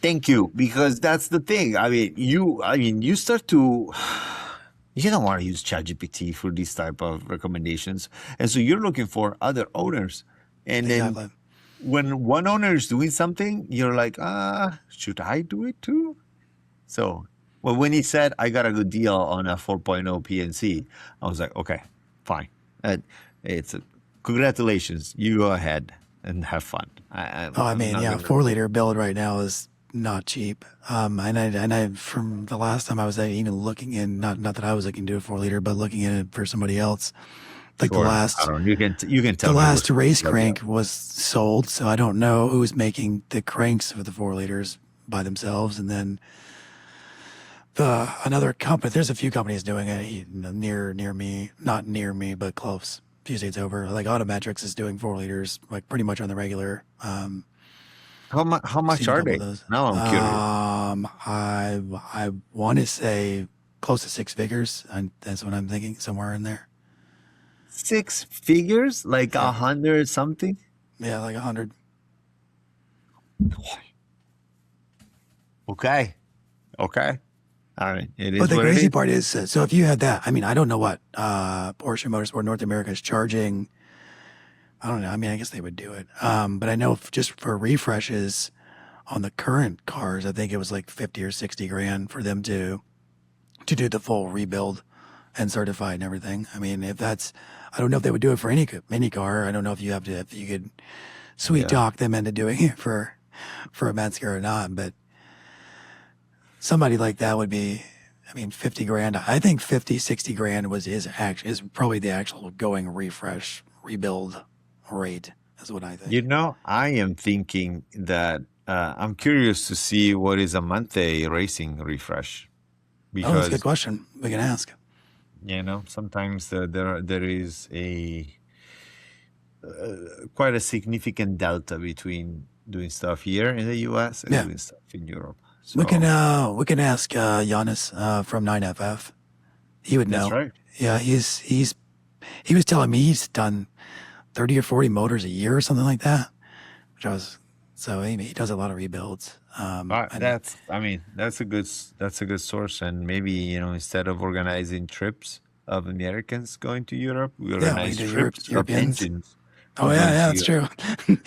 Speaker 2: Thank you. Because that's the thing. I mean, you start to, you don't want to use ChatGPT for these type of recommendations. And so you're looking for other owners. And
Speaker 1: Exactly.
Speaker 2: then when one owner is doing something, you're like, should I do it too? So, well, when he said I got a good deal on a 4.0 PNC, I was like, okay, fine. Congratulations. You go ahead and have fun.
Speaker 1: I mean,
Speaker 2: not
Speaker 1: yeah,
Speaker 2: gonna-
Speaker 1: 4 liter build right now is not cheap. And I from the last time I was even looking in, not that I was looking to do a 4 liter, but looking at it for somebody else. Like
Speaker 2: Sure. I don't know. You can tell
Speaker 1: the
Speaker 2: me
Speaker 1: last
Speaker 2: what-
Speaker 1: race crank was sold, so I don't know who's making the cranks for the 4 liters by themselves. And then another company, there's a few companies doing it near me, not near me, but close, a few states over. Like Autometrics is doing 4 liters, like pretty much on the regular.
Speaker 2: How much
Speaker 1: Seen a
Speaker 2: are
Speaker 1: couple
Speaker 2: they?
Speaker 1: of those.
Speaker 2: Now I'm curious.
Speaker 1: I want to say close to 6 figures, and that's what I'm thinking, somewhere in there.
Speaker 2: 6 figures, like
Speaker 1: Yeah.
Speaker 2: 100 something.
Speaker 1: Yeah, like 100.
Speaker 2: Okay. All right. It is
Speaker 1: But the
Speaker 2: what it
Speaker 1: crazy
Speaker 2: is.
Speaker 1: part is, so if you had that, I mean, I don't know what Porsche Motorsport North America is charging. I don't know. I mean, I guess they would do it. But I know just for refreshes on the current cars, I think it was like 50 or 60 grand for them to to do the full rebuild and certify and everything. I mean, if that's, I don't know if they would do it for any car. I don't know if you have to, if you could sweet talk them into doing it for a Mezger or not. But somebody like that would be, I mean, 50 grand. I think 50, 60 grand is probably the actual going refresh rebuild rate. Is what I think.
Speaker 2: You know, I am thinking that I'm curious to see what is a monthly racing refresh,
Speaker 1: Oh, that's a good
Speaker 2: because
Speaker 1: question. We can ask.
Speaker 2: you know sometimes there is a quite a significant delta between doing stuff here in the U.S. and
Speaker 1: Yeah.
Speaker 2: doing stuff in Europe.
Speaker 1: We can
Speaker 2: So
Speaker 1: we can ask Giannis from 9FF. He would
Speaker 2: that's
Speaker 1: know.
Speaker 2: right.
Speaker 1: Yeah, he was telling me he's done 30 or 40 motors a year or something like that. Which I was so he does a lot of rebuilds. And
Speaker 2: I mean, that's a good source. And maybe, you know, instead of organizing trips of Americans going to Europe, we
Speaker 1: yeah, we
Speaker 2: organize
Speaker 1: do
Speaker 2: trips of
Speaker 1: Europeans.
Speaker 2: engines
Speaker 1: Oh
Speaker 2: going
Speaker 1: yeah,
Speaker 2: to
Speaker 1: that's
Speaker 2: Europe.
Speaker 1: true.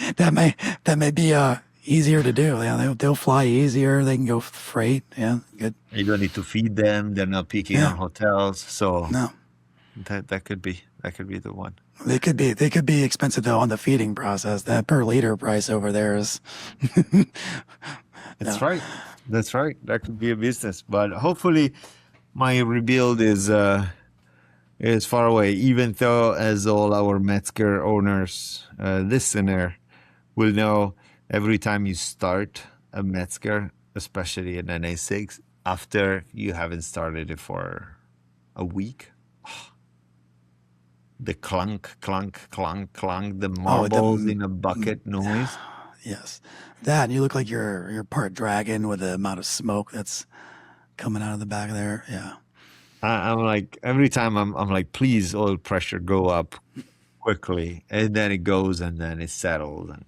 Speaker 1: that may be easier to do. Yeah, they'll fly easier. They can go freight. Yeah, good.
Speaker 2: You don't need to feed them. They're not picking
Speaker 1: Yeah,
Speaker 2: on hotels. So
Speaker 1: no,
Speaker 2: that could be the one.
Speaker 1: they could be expensive though on the feeding process. That per liter price over there is
Speaker 2: That's
Speaker 1: no.
Speaker 2: right. That's right. That could be a business. But hopefully my rebuild is far away, even though, as all our Metzger owners listener will know, every time you start a Metzger, especially a 996, after you haven't started it for a week, the clunk, clunk, clunk, clunk, the
Speaker 1: Oh,
Speaker 2: marbles in a bucket noise.
Speaker 1: yes, that and you look like you're part dragon with the amount of smoke that's coming out of the back of there. Yeah.
Speaker 2: I'm like, every time I'm like, please, oil pressure go up quickly, and then it goes, and then it settles. And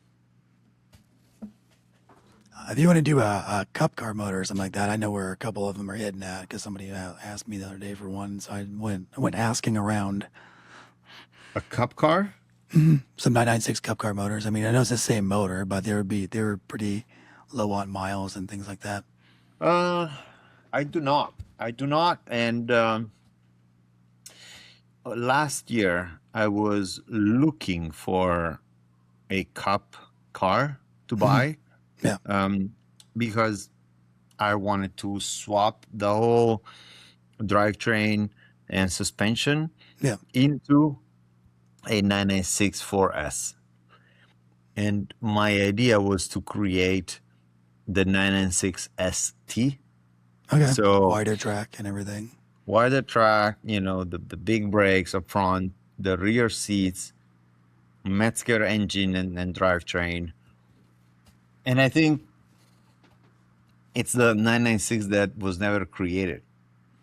Speaker 1: If you want to do a cup car motor or something like that, I know where a couple of them are hitting at because somebody asked me the other day for one, so I went asking around
Speaker 2: a cup car?
Speaker 1: some 996 cup car motors. I mean, I know it's the same motor, but they were pretty low on miles and things like that.
Speaker 2: I do not. And last year I was looking for a cup car to buy,
Speaker 1: Yeah,
Speaker 2: because I wanted to swap the whole drivetrain and suspension
Speaker 1: yeah,
Speaker 2: into a 996 4S. And my idea was to create the 996 ST.
Speaker 1: okay.
Speaker 2: So
Speaker 1: Wider track and everything.
Speaker 2: wider track, you know, the big brakes up front, the rear seats, Metzger engine and drivetrain. And I think it's the 996 that was never created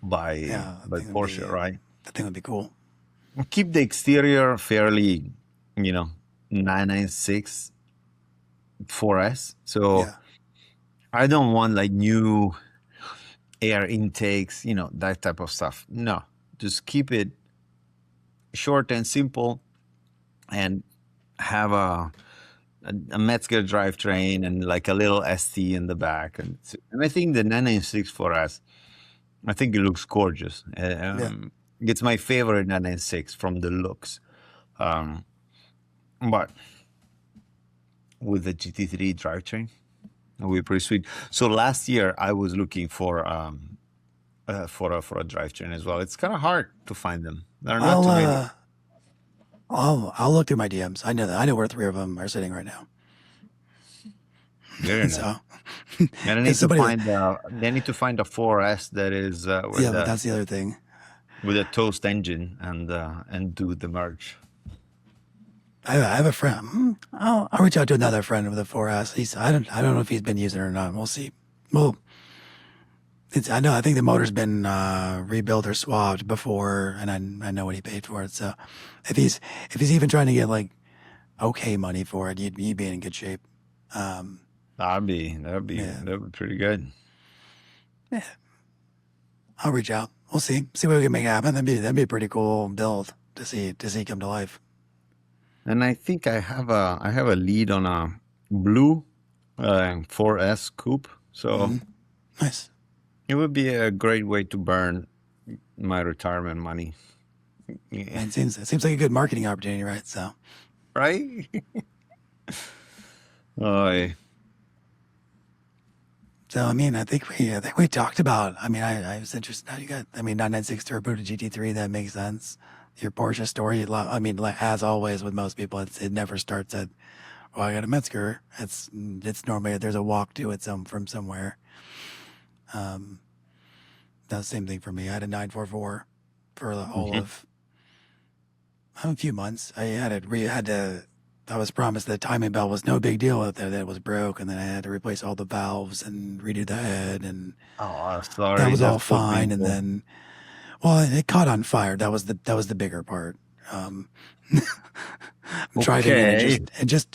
Speaker 2: by
Speaker 1: Yeah,
Speaker 2: Porsche, right?
Speaker 1: That thing would be cool.
Speaker 2: Keep the exterior fairly, you know, 996 4S. So
Speaker 1: Yeah,
Speaker 2: I don't want like new air intakes, you know, that type of stuff. No, just keep it short and simple, and have a Metzger drivetrain and like a little ST in the back. And I think the 996 4S, I think it looks gorgeous. It's my favorite 996 from the looks. But with the GT3 drivetrain, it'll be pretty sweet. So last year I was looking for a drivetrain as well. It's kind of hard to find them. There are not too many.
Speaker 1: I'll look through my DMs. I know where 3 of them are sitting right now.
Speaker 2: Very nice.
Speaker 1: So
Speaker 2: And they need to find a 4S that is
Speaker 1: yeah, but that's the other thing.
Speaker 2: with a toast engine and do the merge.
Speaker 1: I have a friend. I'll reach out to another friend with a 4S. I don't know if he's been using it or not. We'll see. Well, I think the motor's been rebuilt or swapped before, and I know what he paid for it. So if he's even trying to get like okay money for it, you'd be in good shape.
Speaker 2: That'd be pretty good.
Speaker 1: Yeah, I'll reach out. We'll see what we can make happen. That'd be a pretty cool build to see come to life.
Speaker 2: And I think I have a lead on a blue 4S coupe. So
Speaker 1: Nice.
Speaker 2: it would be a great way to burn my retirement money.
Speaker 1: And it seems like a good marketing opportunity, right? So,
Speaker 2: Right? Oh,
Speaker 1: so I mean, I think we talked about. I mean, I was interested. How you got? I mean, 996 turbo to GT3. That makes sense. Your Porsche story. I mean, like, as always with most people, it never starts at. Well, I got a Metzger. It's normally there's a walk to it from somewhere. That's the same thing for me. I had a 944 for all
Speaker 2: mhm.
Speaker 1: of a few months. I was promised the timing belt was no big deal out there, that it was broke, and then I had to replace all the valves and redo the head, and
Speaker 2: Oh,
Speaker 1: that
Speaker 2: sorry.
Speaker 1: was all
Speaker 2: That's so
Speaker 1: fine. And
Speaker 2: painful.
Speaker 1: then, well, it caught on fire. That was the bigger part. Um, Driving in, and
Speaker 2: Okay.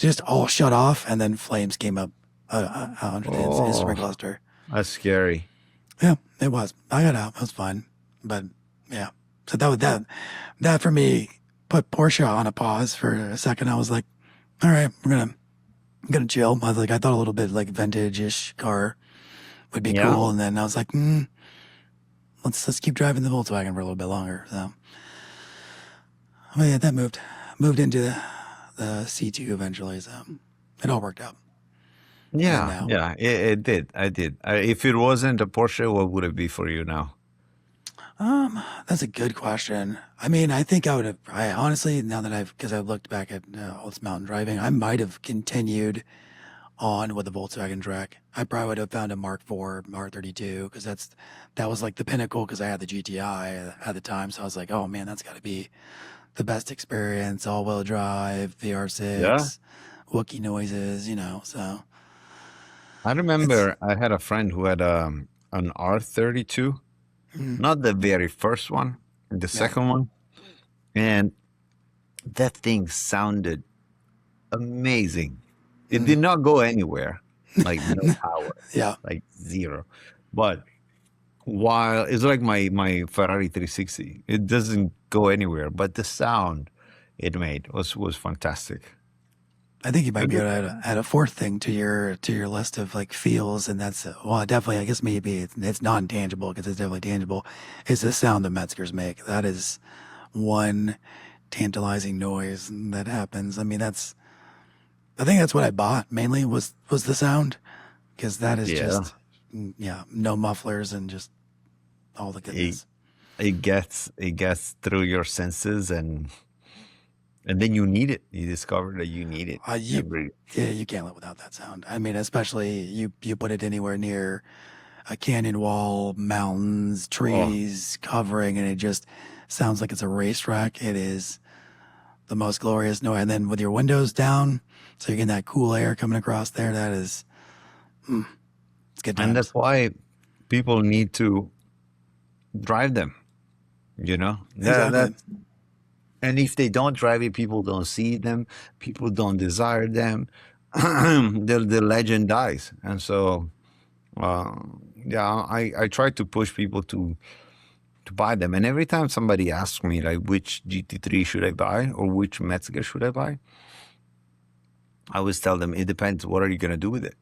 Speaker 1: just all shut off, and then flames came up under the instrument
Speaker 2: Oh,
Speaker 1: cluster.
Speaker 2: that's scary.
Speaker 1: Yeah, it was. I got out. It was fine. But yeah, so that for me put Porsche on a pause for a second. I was like, all right, I'm gonna chill. I was like, I thought a little bit like vintage-ish car would be
Speaker 2: Yeah.
Speaker 1: cool, and then I was like, let's keep driving the Volkswagen for a little bit longer. So, but yeah, that moved into the C2 eventually. So it all worked out. And
Speaker 2: Yeah.
Speaker 1: now,
Speaker 2: Yeah. It did. I did. If it wasn't a Porsche, what would it be for you now?
Speaker 1: that's a good question. I mean, I think I would have. I honestly, now that because I've looked back at all this mountain driving, I might have continued on with the Volkswagen track. I probably would have found a Mark IV, Mark 32, because that was like the pinnacle. Because I had the GTI at the time, so I was like, oh man, that's got to be the best experience. All-wheel drive,
Speaker 2: Yeah.
Speaker 1: VR6, Wookie noises, So
Speaker 2: I
Speaker 1: it's
Speaker 2: remember I had a friend who had an R32,
Speaker 1: mm,
Speaker 2: not the very first one, the
Speaker 1: yeah,
Speaker 2: second one. And that thing sounded amazing. It
Speaker 1: mm,
Speaker 2: did not go anywhere, like no power,
Speaker 1: yeah.
Speaker 2: like zero. But while it's like my Ferrari 360, it doesn't go anywhere, but the sound it made was fantastic.
Speaker 1: I think you might
Speaker 2: A
Speaker 1: be
Speaker 2: good
Speaker 1: able to
Speaker 2: car.
Speaker 1: add a fourth thing to your list of like feels, and that's well, definitely. I guess maybe it's non-tangible because it's definitely tangible. Is the sound the Metzgers make? That is one tantalizing noise that happens. I mean, I think that's what I bought mainly was the sound, because that is
Speaker 2: Yeah,
Speaker 1: just yeah, no mufflers and just all the
Speaker 2: it
Speaker 1: goodness.
Speaker 2: it gets through your senses, and then you need it. You discover that you need it
Speaker 1: You
Speaker 2: every.
Speaker 1: Yeah, you can't live without that sound. I mean, especially you put it anywhere near a canyon wall, mountains,
Speaker 2: Oh,
Speaker 1: trees covering, and it just sounds like it's a racetrack. It is the most glorious noise. And then with your windows down, so you're getting that cool air coming across there. That is, it's good
Speaker 2: and that's
Speaker 1: times.
Speaker 2: why people need to drive them. That
Speaker 1: Exactly.
Speaker 2: and if they don't drive it, people don't see them, people don't desire them. The legend dies. And so uh, yeah, I try to push people to buy them. And every time somebody asks me like which GT3 should I buy or which Metzger should I buy, I always tell them it depends. What are you gonna do with it?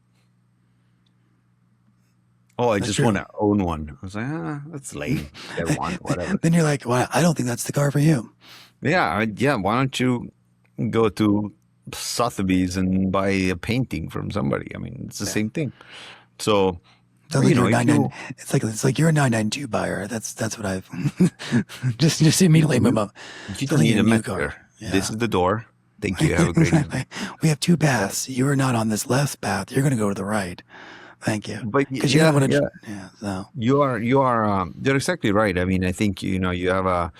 Speaker 2: Oh, I
Speaker 1: That's
Speaker 2: just want
Speaker 1: true.
Speaker 2: to own one. I was like, that's lame. Get one, whatever.
Speaker 1: Then you're like, well, I don't think that's the car for you.
Speaker 2: Yeah, yeah. Why don't you go to Sotheby's and buy a painting from somebody? I mean, it's the
Speaker 1: Yeah.
Speaker 2: same thing. So,
Speaker 1: Sounds like you're a
Speaker 2: if
Speaker 1: 99.
Speaker 2: you
Speaker 1: It's like you're a 992 buyer. That's what I've just immediately move up.
Speaker 2: you
Speaker 1: Sounds
Speaker 2: don't
Speaker 1: like you
Speaker 2: need
Speaker 1: need
Speaker 2: a
Speaker 1: a new car.
Speaker 2: Metzger. This
Speaker 1: Yeah.
Speaker 2: is the door. Thank you. Have a great evening.
Speaker 1: Exactly. We have two
Speaker 2: Yeah.
Speaker 1: paths. You are not on this left path. You're going to go to the right. Thank you.
Speaker 2: But
Speaker 1: Because you're going to
Speaker 2: yeah,
Speaker 1: want to.
Speaker 2: yeah,
Speaker 1: Yeah. So
Speaker 2: you're exactly right. I mean, I think you have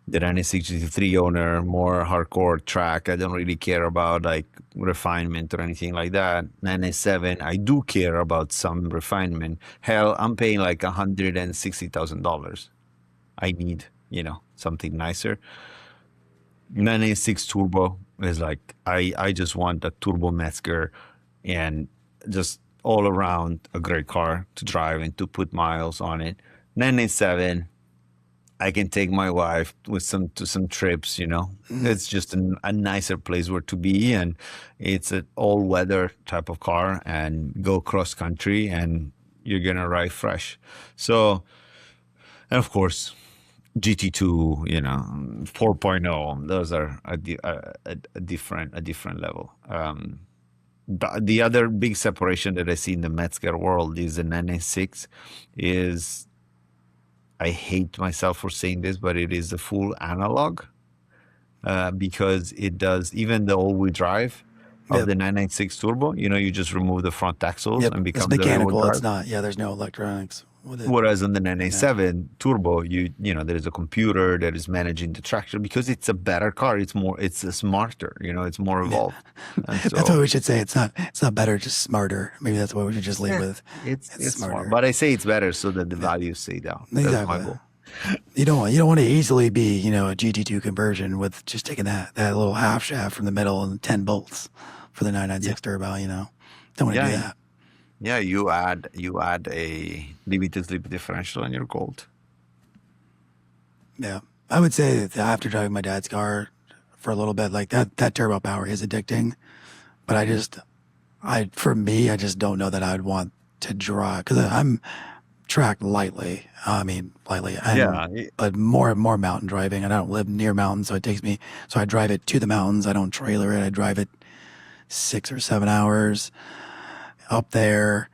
Speaker 2: the 963 owner, more hardcore track. I don't really care about like refinement or anything like that. 997, I do care about some refinement. Hell, I'm paying like $160,000. I need, something nicer. 996 turbo is like I just want a turbo Metzger and just all around a great car to drive and to put miles on it. 997, I can take my wife with some trips.
Speaker 1: mm,
Speaker 2: It's just a nicer place where to be, and it's an all weather type of car and go cross country and you're gonna ride fresh. So, and of course, GT2, 4.0. Those are a different level. But the other big separation that I see in the Metzger world is the 996 is, I hate myself for saying this, but it is the full analog, because it does even the all-wheel drive of
Speaker 1: Yep.
Speaker 2: the 996 turbo. You just remove the front axles
Speaker 1: Yep.
Speaker 2: and
Speaker 1: It's
Speaker 2: become the rear-wheel
Speaker 1: mechanical. It's
Speaker 2: drive.
Speaker 1: not. Yeah. There's no electronics with it.
Speaker 2: Whereas on the 997 turbo, there is a computer that is managing the traction, because it's a better car. It's a smarter. It's more evolved. And
Speaker 1: That's what
Speaker 2: so
Speaker 1: we should say. It's not better, just smarter. Maybe that's what we should just leave
Speaker 2: yeah,
Speaker 1: with.
Speaker 2: it's
Speaker 1: Smarter.
Speaker 2: smart. But I say it's better so that the
Speaker 1: Yeah.
Speaker 2: values stay down. That's my
Speaker 1: Exactly.
Speaker 2: goal.
Speaker 1: You don't want to easily be, a GT2 conversion with just taking that little half shaft from the middle and 10 bolts for the 996 turbo, Don't want to do
Speaker 2: Yeah,
Speaker 1: that.
Speaker 2: yeah. You add a limited slip differential and you're gold.
Speaker 1: Yeah. I would say that after driving my dad's car for a little bit, like that turbo power is addicting, but for me, I just don't know that I'd want to drive because I'm tracked lightly. I mean, lightly,
Speaker 2: Yeah,
Speaker 1: but more mountain driving. And I don't live near mountains, so so I drive it to the mountains. I don't trailer it. I drive it 6 or 7 hours up there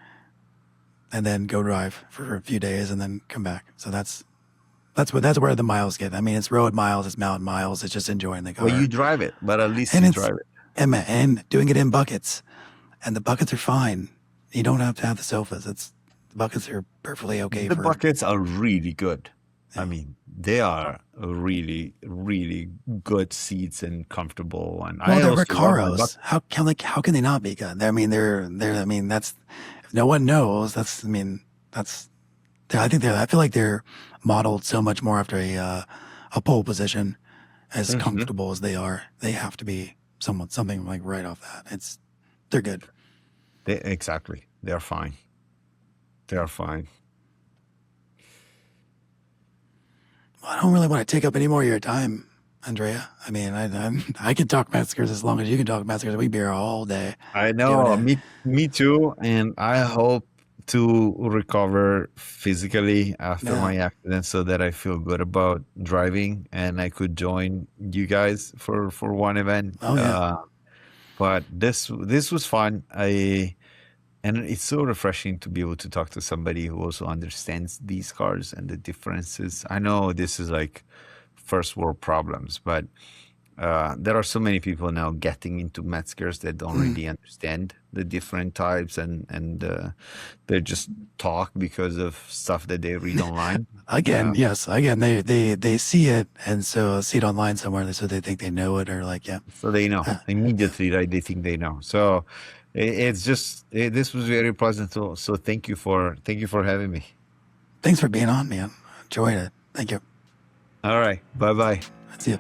Speaker 1: and then go drive for a few days and then come back. So that's where the miles get. I mean, it's road miles, it's mountain miles. It's just enjoying the car.
Speaker 2: well, you drive it, but at least
Speaker 1: And
Speaker 2: you
Speaker 1: it's
Speaker 2: drive it.
Speaker 1: and doing it in buckets, and the buckets are fine. You don't have to have the sofas. The buckets are perfectly okay.
Speaker 2: The buckets are really good. I mean, they are really, really good seats and comfortable. And
Speaker 1: Well, they're
Speaker 2: also love my
Speaker 1: Recaros. How can they not be good? I mean, I mean, that's if no one knows. I mean, I feel like they're modeled so much more after a pole position, as comfortable as they are. They have to be something like right off that. They're good.
Speaker 2: Exactly. They're fine. They are fine.
Speaker 1: Well, I don't really want to take up any more of your time, Andrea. I mean, I can talk Mezgers as long as you can talk Mezgers. We'd be here all day.
Speaker 2: I know.
Speaker 1: Doing
Speaker 2: Me too. And I hope to recover physically after
Speaker 1: Yeah.
Speaker 2: my accident so that I feel good about driving and I could join you guys for one event.
Speaker 1: Oh, yeah.
Speaker 2: But this was fun. And it's so refreshing to be able to talk to somebody who also understands these cars and the differences. I know this is like first world problems, but there are so many people now getting into Metzgers that don't really understand the different types, and they just talk because of stuff that they read online.
Speaker 1: Yes. Again, they see it, and so see it online somewhere, so they think they know it, or like, yeah.
Speaker 2: So they know immediately, right? They think they know. So it's just this was very pleasant. So thank you for having me.
Speaker 1: Thanks for being on, man. Enjoyed it. Thank you.
Speaker 2: All right. Bye bye.
Speaker 1: See you.